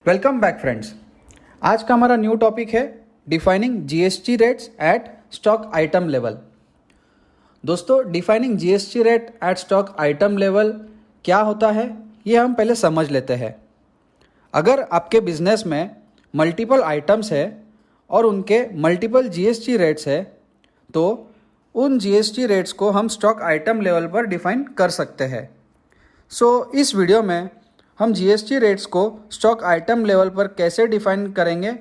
Welcome back friends. आज का हमारा न्यू टॉपिक है defining GST rates at stock item level. दोस्तों, defining GST rate at stock item level क्या होता है ये हम पहले समझ लेते हैं। अगर आपके बिजनेस में मल्टीपल आइटम्स है और उनके मल्टीपल जीएसटी रेट्स है तो उन जीएसटी रेट्स को हम स्टॉक आइटम लेवल पर डिफाइन कर सकते हैं। इस वीडियो में हम जीएसटी रेट्स को स्टॉक आइटम लेवल पर कैसे डिफाइन करेंगे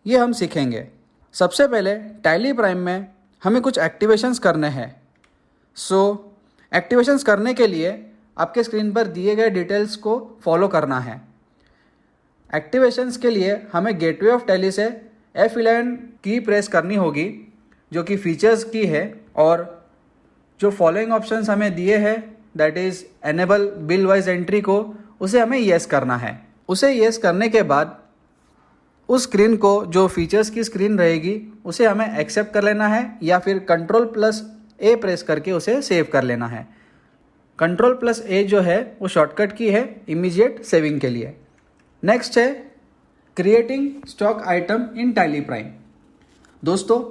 ये हम सीखेंगे। सबसे पहले टैली प्राइम में हमें कुछ एक्टिवेशंस करने हैं। एक्टिवेशंस करने के लिए आपके स्क्रीन पर दिए गए डिटेल्स को फॉलो करना है। एक्टिवेशंस के लिए हमें गेटवे ऑफ टैली से F11 की प्रेस करनी होगी जो कि फीचर्स की है, और जो फॉलोइंग ऑप्शंस हमें दिए हैं that is enable bill wise entry को उसे हमें येस करना है। उसे येस करने के बाद उस स्क्रीन को, जो फीचर्स की स्क्रीन रहेगी, उसे हमें एक्सेप्ट कर लेना है या फिर Ctrl+A प्रेस करके उसे सेव कर लेना है। Ctrl+A जो है वो शॉर्टकट की है इमीडिएट सेविंग के लिए। नेक्स्ट है क्रिएटिंग स्टॉक आइटम इन टैली प्राइम। दोस्तों,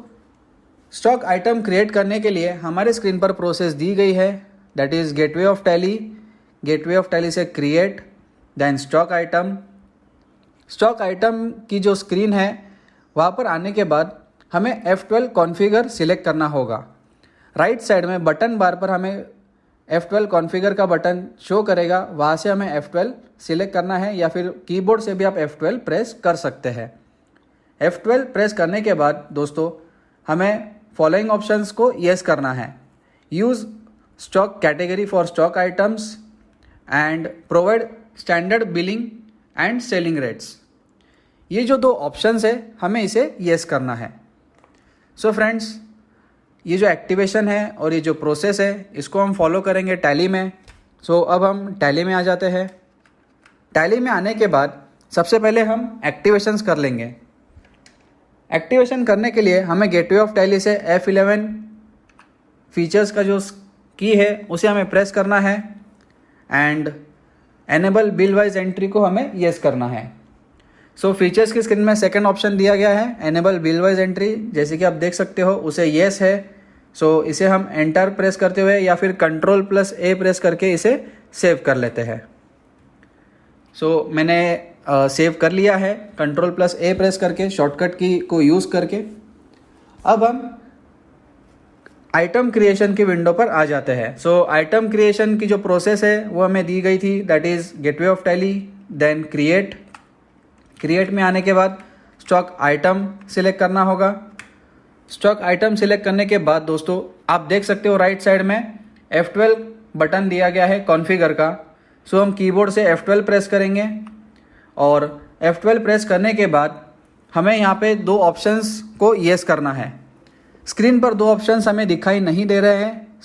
स्टॉक आइटम क्रिएट करने के लिए हमारे स्क्रीन पर प्रोसेस दी गई है that is gateway of Tally. Gateway of Tally से create, then stock item. Stock item की जो स्क्रीन है वहाँ पर आने के बाद हमें F12 कॉन्फ़िगर सिलेक्ट करना होगा। राइट साइड में बटन बार पर हमें F12 कॉन्फ़िगर का बटन शो करेगा, वहाँ से हमें F12 सिलेक्ट करना है या फिर कीबोर्ड से भी आप F12 प्रेस कर सकते हैं। F12 प्रेस करने के बाद दोस्तों हमें फॉलोइंग ऑप्शंस को येस करना है। Use stock category for stock items and provide standard billing and selling rates. ये जो दो ऑप्शंस है हमें इसे येस करना है। फ्रेंड्स, ये जो एक्टिवेशन है और ये जो प्रोसेस है इसको हम फॉलो करेंगे टैली में। अब हम टैली में आ जाते हैं। टैली में आने के बाद सबसे पहले हम एक्टिवेशंस कर लेंगे। एक्टिवेशन करने के लिए हमें गेटवे ऑफ टैली से F11 फीचर्स का जो की है उसे हमें प्रेस करना है and enable bill wise entry को हमें येस करना है। फीचर्स की स्क्रीन में सेकंड ऑप्शन दिया गया है एनेबल बिल वाइज एंट्री, जैसे कि आप देख सकते हो उसे येस है। इसे हम एंटर प्रेस करते हुए या फिर Ctrl+A प्रेस करके इसे सेव कर लेते हैं। मैंने सेव कर लिया है Ctrl+A प्रेस करके, शॉर्टकट की को यूज़ करके। अब हम आइटम क्रिएशन की विंडो पर आ जाते हैं। आइटम क्रिएशन की जो प्रोसेस है वो हमें दी गई थी that is gateway of Tally, then create में आने के बाद स्टॉक आइटम सिलेक्ट करना होगा। स्टॉक आइटम सिलेक्ट करने के बाद दोस्तों आप देख सकते हो राइट साइड में F12 बटन दिया गया है कॉन्फ़िगर का। हम कीबोर्ड से F12 प्रेस करेंगे और F12 प्रेस करने के बाद हमें यहाँ पे दो ऑप्शंस को येस करना है। स्क्रीन पर दो ऑप्शंस हमें दिखाई नहीं दे रहे हैं।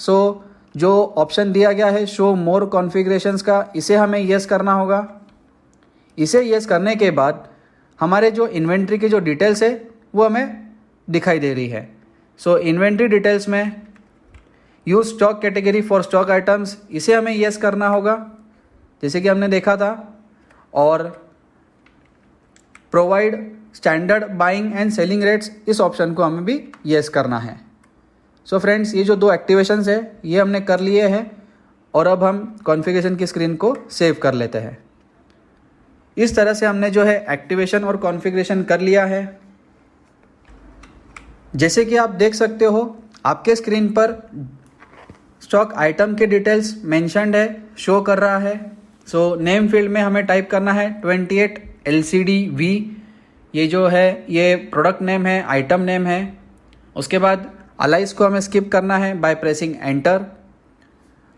जो ऑप्शन दिया गया है शो मोर कॉन्फ़िगरेशंस का, इसे हमें येस करना होगा। इसे येस करने के बाद हमारे जो इन्वेंट्री की जो डिटेल्स है वो हमें दिखाई दे रही है। इन्वेंट्री डिटेल्स में use stock category for stock items, इसे हमें येस करना होगा जैसे कि हमने देखा था, और provide standard buying and selling rates, इस ऑप्शन को हमें भी येस करना है। फ्रेंड्स, ये जो दो एक्टिवेशंस है ये हमने कर लिए हैं और अब हम कॉन्फ़िगरेशन की स्क्रीन को सेव कर लेते हैं। इस तरह से हमने जो है एक्टिवेशन और कॉन्फ़िगरेशन कर लिया है। जैसे कि आप देख सकते हो आपके स्क्रीन पर स्टॉक आइटम के डिटेल्स मेंशन्ड है, शो कर रहा है। नेम फील्ड में हमें टाइप करना है 28 LCD-V। ये जो है ये प्रोडक्ट नेम है, आइटम नेम है। उसके बाद अलाइस को हमें स्किप करना है by pressing enter.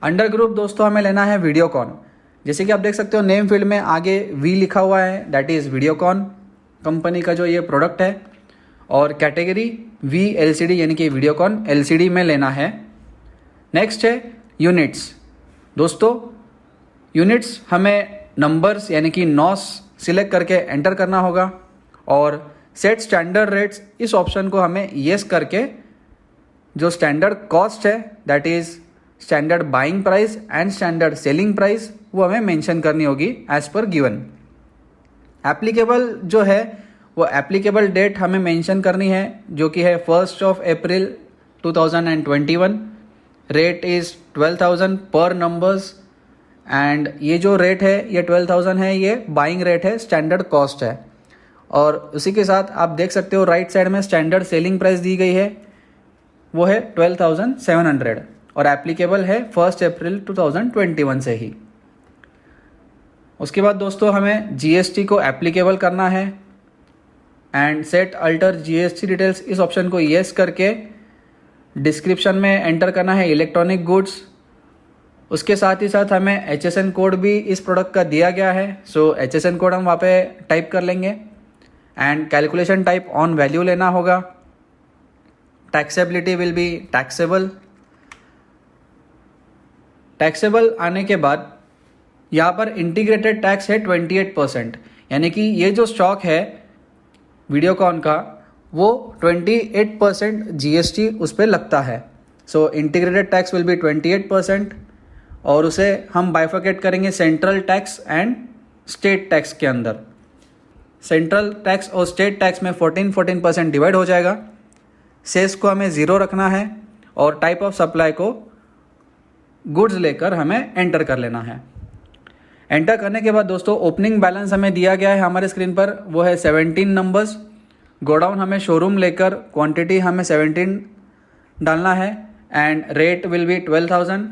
Under group दोस्तों हमें लेना है वीडियोकॉन। जैसे कि आप देख सकते हो नेम फील्ड में आगे V लिखा हुआ है दैट इज़ वीडियोकॉन कंपनी का जो ये प्रोडक्ट है, और कैटेगरी V LCD यानी कि वीडियोकॉन LCD में लेना है। नेक्स्ट है यूनिट्स। दोस्तों यूनिट्स हमें नंबर्स यानी कि नॉस सिलेक्ट करके एंटर करना होगा, और सेट स्टैंडर्ड रेट्स इस ऑप्शन को हमें येस करके जो स्टैंडर्ड कॉस्ट है that is standard buying price and standard selling price वो हमें मेंशन करनी होगी एज पर गिवन। एप्लीकेबल जो है वो एप्लीकेबल डेट हमें मेंशन करनी है, जो कि है 1 अप्रैल 2021। रेट इज़ 12,000 पर नंबर्स। एंड ये जो रेट है ये 12,000 है, ये बाइंग रेट है, स्टैंडर्ड कॉस्ट है। और उसी के साथ आप देख सकते हो राइट साइड में स्टैंडर्ड सेलिंग प्राइस दी गई है, वो है 12,700 और एप्लीकेबल है 1 अप्रैल 2021 से ही। उसके बाद दोस्तों हमें जीएसटी को एप्लीकेबल करना है and set alter GST details, इस ऑप्शन को येस करके डिस्क्रिप्शन में एंटर करना है इलेक्ट्रॉनिक गुड्स। उसके साथ ही साथ हमें HSN कोड भी इस प्रोडक्ट का दिया गया है, सो HSN कोड हम वहाँ पे टाइप कर लेंगे and calculation type on value लेना होगा। Taxability will be taxable. Taxable आने के बाद यहाँ पर इंटीग्रेटेड टैक्स है 28%, यानी कि ये जो स्टॉक है वीडियोकॉन का वो 28% जीएसटी उस पर लगता है। So integrated tax will be 28% और उसे हम बाइफर्केट करेंगे central tax and state tax के अंदर। सेंट्रल टैक्स और स्टेट टैक्स में 14% डिवाइड हो जाएगा। सेस को हमें 0 रखना है और टाइप ऑफ सप्लाई को गुड्स लेकर हमें एंटर कर लेना है। एंटर करने के बाद दोस्तों ओपनिंग बैलेंस हमें दिया गया है हमारे स्क्रीन पर, वो है 17 नंबर्स। गोडाउन हमें शोरूम लेकर क्वांटिटी हमें 17 डालना है एंड रेट विल बी 12,000।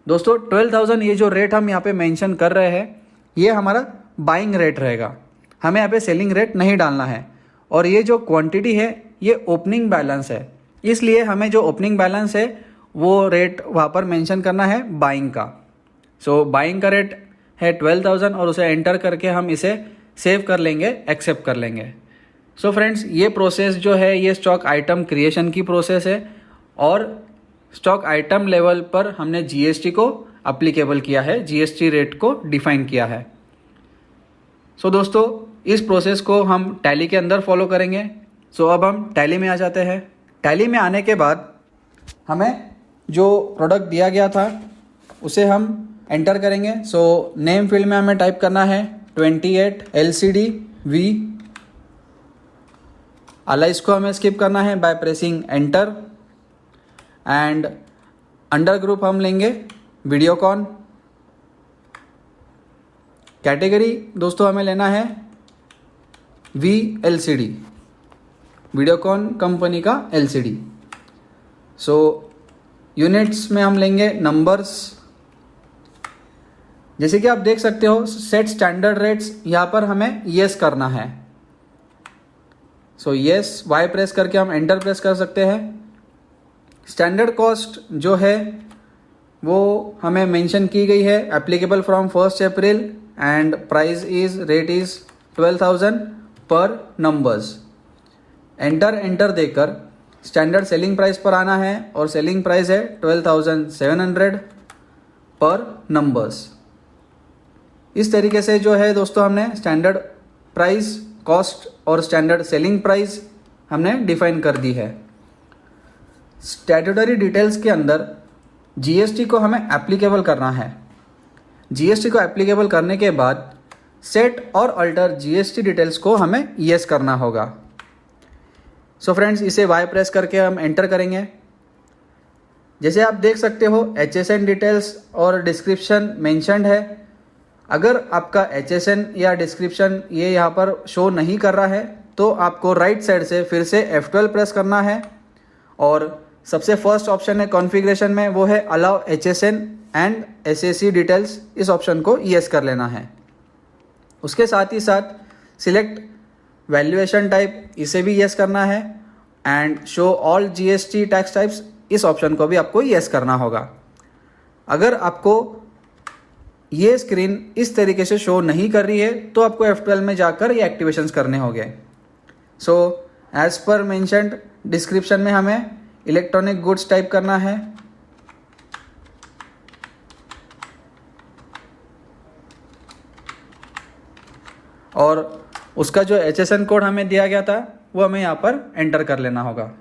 दोस्तों 12,000 ये जो रेट हम यहाँ पे मेंशन कर रहे हैं ये हमारा बाइंग रेट रहेगा, हमें यहाँ पे सेलिंग रेट नहीं डालना है। और ये जो क्वांटिटी है ये ओपनिंग बैलेंस है, इसलिए हमें जो ओपनिंग बैलेंस है वो रेट वहाँ पर मेंशन करना है बाइंग का। सो बाइंग का रेट है 12,000 और उसे एंटर करके हम इसे सेव कर लेंगे, एक्सेप्ट कर लेंगे। सो फ्रेंड्स ये प्रोसेस जो है ये स्टॉक आइटम क्रिएशन की प्रोसेस है और स्टॉक आइटम लेवल पर हमने जीएसटी को अप्लीकेबल किया है, जीएसटी रेट को डिफाइन किया है। सो दोस्तों इस प्रोसेस को हम टैली के अंदर फॉलो करेंगे। सो अब हम टैली में आ जाते हैं। टैली में आने के बाद हमें जो प्रोडक्ट दिया गया था उसे हम एंटर करेंगे। सो नेम फील्ड में हमें टाइप करना है 28 LCD V। अलाइस को हमें स्किप करना है by pressing enter and under group हम लेंगे वीडियोकॉन। कैटेगरी दोस्तों हमें लेना है VLCD, वीडियोकॉन कंपनी का LCD। सो यूनिट्स में हम लेंगे नंबर्स। जैसे कि आप देख सकते हो सेट स्टैंडर्ड रेट्स, यहाँ पर हमें येस करना है। सो येस वाई प्रेस करके हम एंटर प्रेस कर सकते हैं। स्टैंडर्ड कॉस्ट जो है वो हमें मेंशन की गई है, applicable from 1 April and price is rate is 12,000 पर नंबर्स। एंटर देकर स्टैंडर्ड सेलिंग प्राइस पर आना है और सेलिंग प्राइस है 12,700 पर नंबर्स। इस तरीके से जो है दोस्तों हमने स्टैंडर्ड प्राइस, कॉस्ट और स्टैंडर्ड सेलिंग प्राइस हमने डिफाइन कर दी है। स्टैट्यूटरी डिटेल्स के अंदर जीएसटी को हमें एप्लीकेबल करना है। जीएसटी को एप्लीकेबल करने के बाद सेट और अल्टर जीएसटी डिटेल्स को हमें येस करना होगा। सो फ्रेंड्स इसे वाई प्रेस करके हम एंटर करेंगे। जैसे आप देख सकते हो HSN डिटेल्स और डिस्क्रिप्शन मेंशन्ड है। अगर आपका HSN या डिस्क्रिप्शन ये यहाँ पर शो नहीं कर रहा है तो आपको राइट साइड से फिर से F12 प्रेस करना है और सबसे फर्स्ट ऑप्शन है कॉन्फ़िगरेशन में, वो है allow HSN and SAC details, इस ऑप्शन को येस कर लेना है। उसके साथ ही साथ सिलेक्ट वैल्यूएशन टाइप, इसे भी येस करना है and show all GST tax types, इस ऑप्शन को भी आपको येस करना होगा। अगर आपको ये स्क्रीन इस तरीके से शो नहीं कर रही है तो आपको F12 में जाकर ये एक्टिवेशंस करने होंगे। So as per mentioned description में हमें इलेक्ट्रॉनिक गुड्स टाइप करना है और उसका जो HSN कोड हमें दिया गया था वो हमें यहाँ पर एंटर कर लेना होगा।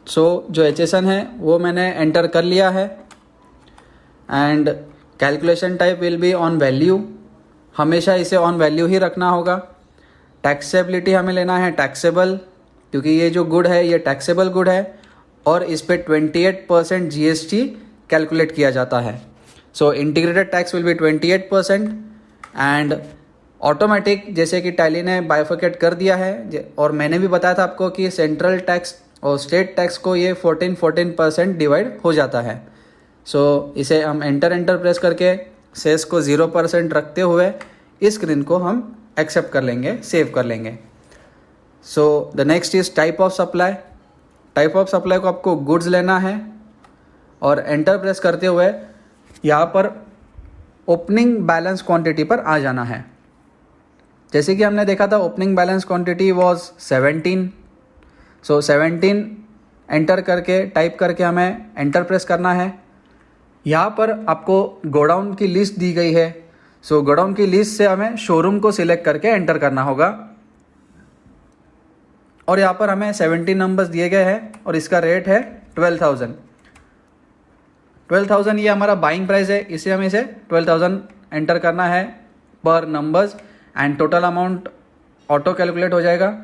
सो जो HSN है वो मैंने एंटर कर लिया है and calculation type will be on value हमेशा इसे ऑन वैल्यू ही रखना होगा। टैक्सेबिलिटी हमें लेना है टैक्सेबल, क्योंकि ये जो गुड है ये टैक्सेबल गुड है और इस पे 28% GST कैलकुलेट किया जाता है। So integrated tax will be 28% and automatic, जैसे कि टैली ने बाइफर्केट कर दिया है और मैंने भी बताया था आपको कि सेंट्रल टैक्स और स्टेट टैक्स को ये 14% डिवाइड हो जाता है। सो इसे हम एंटर प्रेस करके सेस को 0% रखते हुए इस स्क्रीन को हम एक्सेप्ट कर लेंगे, सेव कर लेंगे। So the next is type of supply. Type of supply को आपको गुड्स लेना है और एंटर प्रेस करते हुए यहाँ पर ओपनिंग बैलेंस क्वांटिटी पर आ जाना है। जैसे कि हमने देखा था opening balance quantity was 17। So 17 enter करके टाइप करके हमें एंटर प्रेस करना है। यहाँ पर आपको गोडाउन की लिस्ट दी गई है। सो गोडाउन की लिस्ट से हमें शोरूम को सिलेक्ट करके एंटर करना होगा और यहाँ पर हमें 17 नंबर्स दिए गए हैं और इसका रेट है 12,000 ये हमारा बाइंग प्राइस है, इसे हमें इसे 12,000 एंटर करना है पर numbers and total amount auto calculate हो जाएगा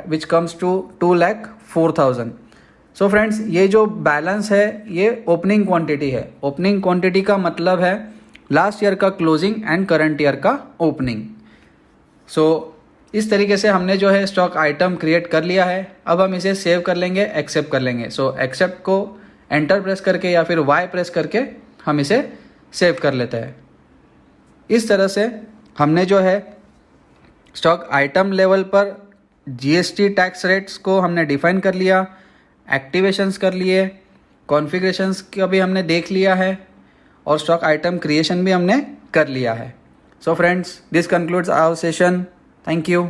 which comes to 2,04,000। So friends, ये जो बैलेंस है ये ओपनिंग क्वांटिटी है। ओपनिंग क्वांटिटी का मतलब है लास्ट ईयर का क्लोजिंग एंड करंट ईयर का ओपनिंग। सो इस तरीके से हमने जो है स्टॉक आइटम क्रिएट कर लिया है। अब हम इसे सेव कर लेंगे, एक्सेप्ट कर लेंगे। सो एक्सेप्ट को एंटर प्रेस करके या फिर वाई प्रेस करके हम इसे सेव कर लेते हैं। इस तरह से हमने जो है स्टॉक आइटम लेवल पर GST टैक्स रेट्स को हमने डिफाइन कर लिया, एक्टिवेशंस कर लिए, कॉन्फ़िगरेशंस का भी हमने देख लिया है और स्टॉक आइटम क्रिएशन भी हमने कर लिया है। So friends, this concludes our session. Thank you.